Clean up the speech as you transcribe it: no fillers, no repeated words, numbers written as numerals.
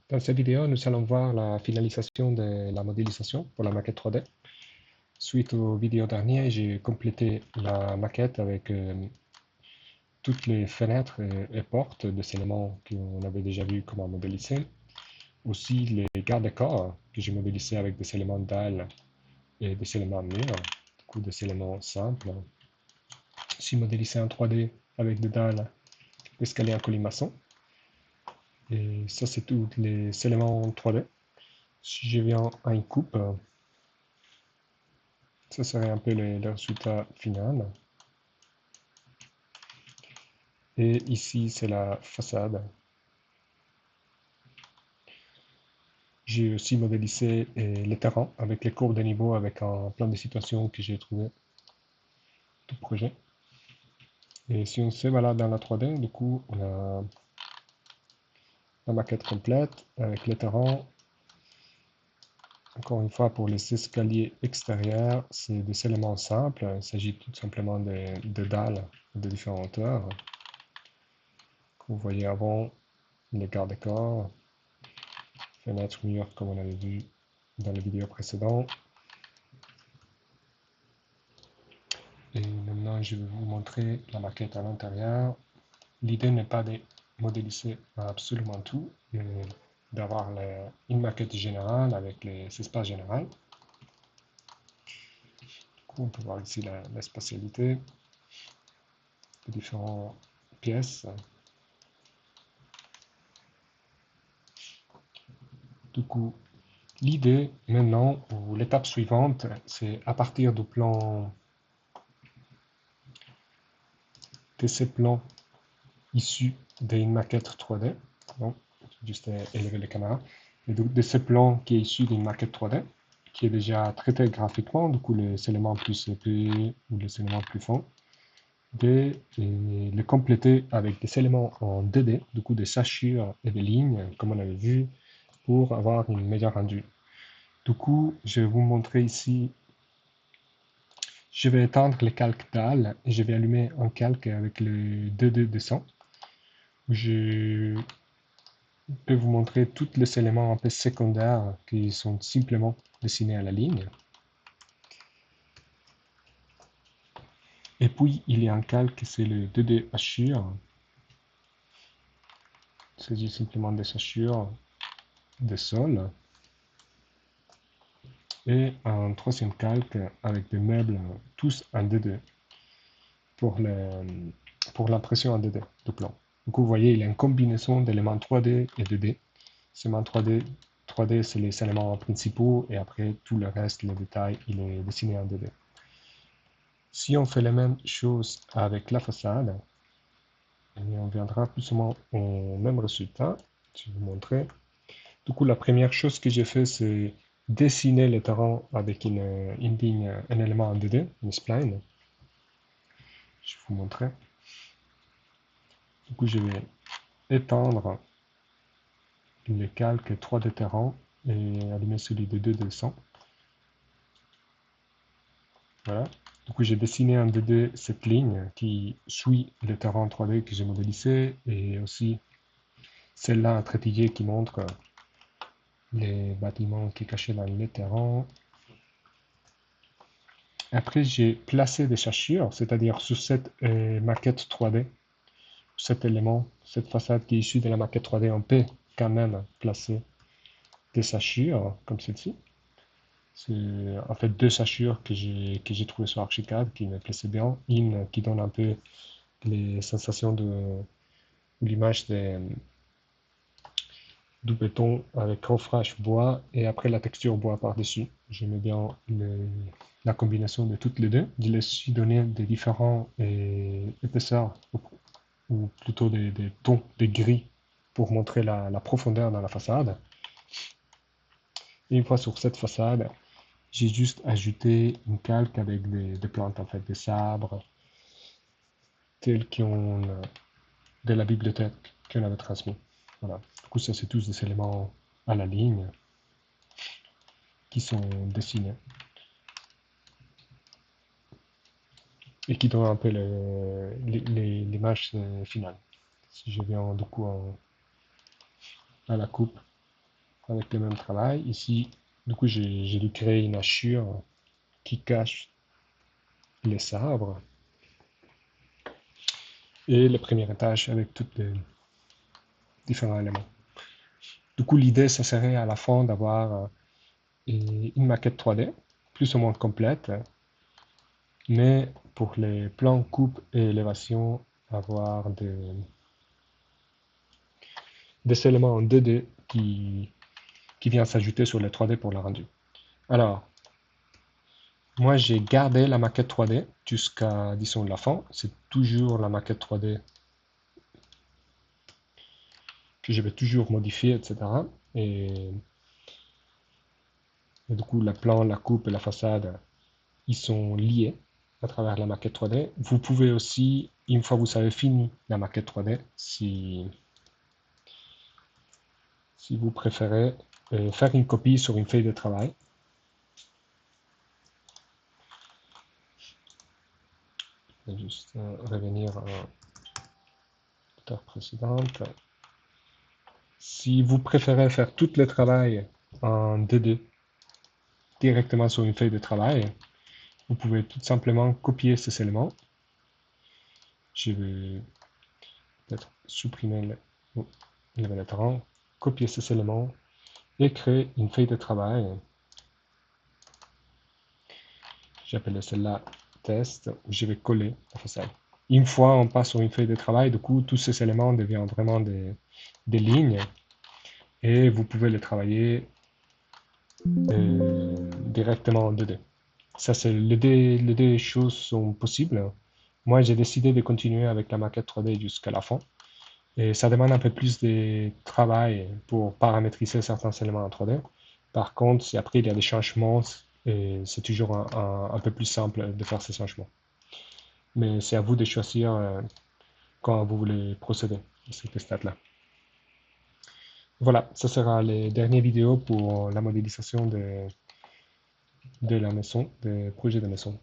Dans cette vidéo, nous allons voir la finalisation de la modélisation pour la maquette 3D. Suite aux vidéos dernières, j'ai complété la maquette avec toutes les fenêtres et portes des éléments qu'on avait déjà vu comment modéliser. Aussi les garde-corps que j'ai modélisés avec des éléments dalles et des éléments murs, du coup des éléments simples. Aussi modélisé en 3D avec des dalles, escaliers en colimaçon. Et ça, c'est tous les éléments 3D. Si je viens à une coupe, ça serait un peu le résultat final. Et ici, c'est la façade. J'ai aussi modélisé les terrains avec les courbes de niveau avec un plan de situation que j'ai trouvé tout projet. Et si on se balade dans la 3D, du coup, on a la maquette complète avec les terrains. Encore une fois, pour les escaliers extérieurs, c'est des éléments simples. Il s'agit tout simplement de dalles de différentes hauteurs. Vous voyez avant, les garde-corps, fenêtres, murs, comme on avait vu dans la vidéo précédente. Et maintenant, je vais vous montrer la maquette à l'intérieur. L'idée n'est pas de modéliser absolument tout, mais d'avoir une maquette générale avec les espaces généraux. Du coup, on peut voir ici la spatialité des différentes pièces. Du coup, l'idée maintenant, ou l'étape suivante, c'est à partir du plan, de ces plans issus d'une maquette 3D. Donc, juste élever la caméra. Et donc, de ce plan qui est issu d'une maquette 3D, qui est déjà traité graphiquement, du coup, les éléments plus épais ou les éléments plus fonds, de les compléter avec des éléments en 2D, du coup, des hachures et des lignes, comme on avait vu, pour avoir une meilleure rendu. Du coup, je vais vous montrer ici. Je vais éteindre les calques dalles et je vais allumer un calque avec le 2D descend. Je peux vous montrer tous les éléments un peu secondaires qui sont simplement dessinés à la ligne. Et puis, il y a un calque, c'est le 2D hachure. Il s'agit simplement des hachures de sol. Et un troisième calque avec des meubles, tous en 2D, pour l'impression en 2D de plan. Donc, vous voyez, il y a une combinaison d'éléments 3D et 2D. Ces éléments 3D, c'est les éléments principaux, et après, tout le reste, les détails, il est dessiné en 2D. Si on fait la même chose avec la façade, on viendra plus ou moins au même résultat. Je vais vous montrer. Du coup, la première chose que j'ai fait, c'est dessiner le terrain avec une ligne, un élément en 2D, une spline. Je vais vous montrer. Du coup, je vais étendre le calque 3D terrain et allumer celui de 2D100. Voilà. Du coup, j'ai dessiné en 2D cette ligne qui suit le terrain 3D que j'ai modélisé, et aussi celle-là, un trépied qui montre les bâtiments qui cachaient dans le terrain. Après, j'ai placé des hachures, c'est-à-dire sur cette maquette 3D, cet élément, cette façade qui est issue de la maquette 3D, on peut quand même placer des hachures comme celle-ci. C'est en fait deux hachures que j'ai trouvées sur Archicad qui me plaisaient bien. Une qui donne un peu les sensations ou l'image du béton avec refrache bois et après la texture bois par-dessus. J'aimais bien la combinaison de toutes les deux. Je les suis donné des différents épaisseurs ou plutôt des tons de gris pour montrer la profondeur dans la façade. Et une fois sur cette façade, j'ai juste ajouté une calque avec des plantes, en fait, des sabres, telles qu'on de la bibliothèque qu'on avait transmis. Voilà. Du coup, ça, c'est tous des éléments à la ligne qui sont dessinés et qui donnent un peu l'image finale. Si je viens du coup à la coupe, avec le même travail. Ici, du coup, j'ai dû créer une hachure qui cache les sabres et le premier étage avec tous les différents éléments. Du coup, l'idée, ça serait à la fin d'avoir une maquette 3D, plus ou moins complète, mais pour les plans coupe et élévation, avoir des éléments en 2D qui viennent s'ajouter sur les 3D pour le rendu. Alors, moi j'ai gardé la maquette 3D jusqu'à, disons, la fin. C'est toujours la maquette 3D que je vais toujours modifier, etc. Et, et du coup, le plan, la coupe et la façade, ils sont liés à travers la maquette 3D. Vous pouvez aussi, une fois que vous avez fini la maquette 3D, si vous préférez, faire une copie sur une feuille de travail. Je vais juste revenir à l'étape précédente. Si vous préférez faire tout le travail en 2D directement sur une feuille de travail, vous pouvez tout simplement copier ces éléments. Je vais peut-être supprimer le vétéran, copier ces éléments et créer une feuille de travail. J'appelle celle-là test, où je vais coller la façade. Une fois on passe sur une feuille de travail, du coup, tous ces éléments deviennent vraiment des lignes et vous pouvez les travailler directement en 2D. Ça, c'est les deux choses sont possibles. Moi, j'ai décidé de continuer avec la maquette 3D jusqu'à la fin. Et ça demande un peu plus de travail pour paramétriser certains éléments en 3D. Par contre, si après il y a des changements, c'est toujours un peu plus simple de faire ces changements. Mais c'est à vous de choisir quand vous voulez procéder à cette stade-là. Voilà, ça sera les dernières vidéos pour la modélisation de la maison, des projets de maison.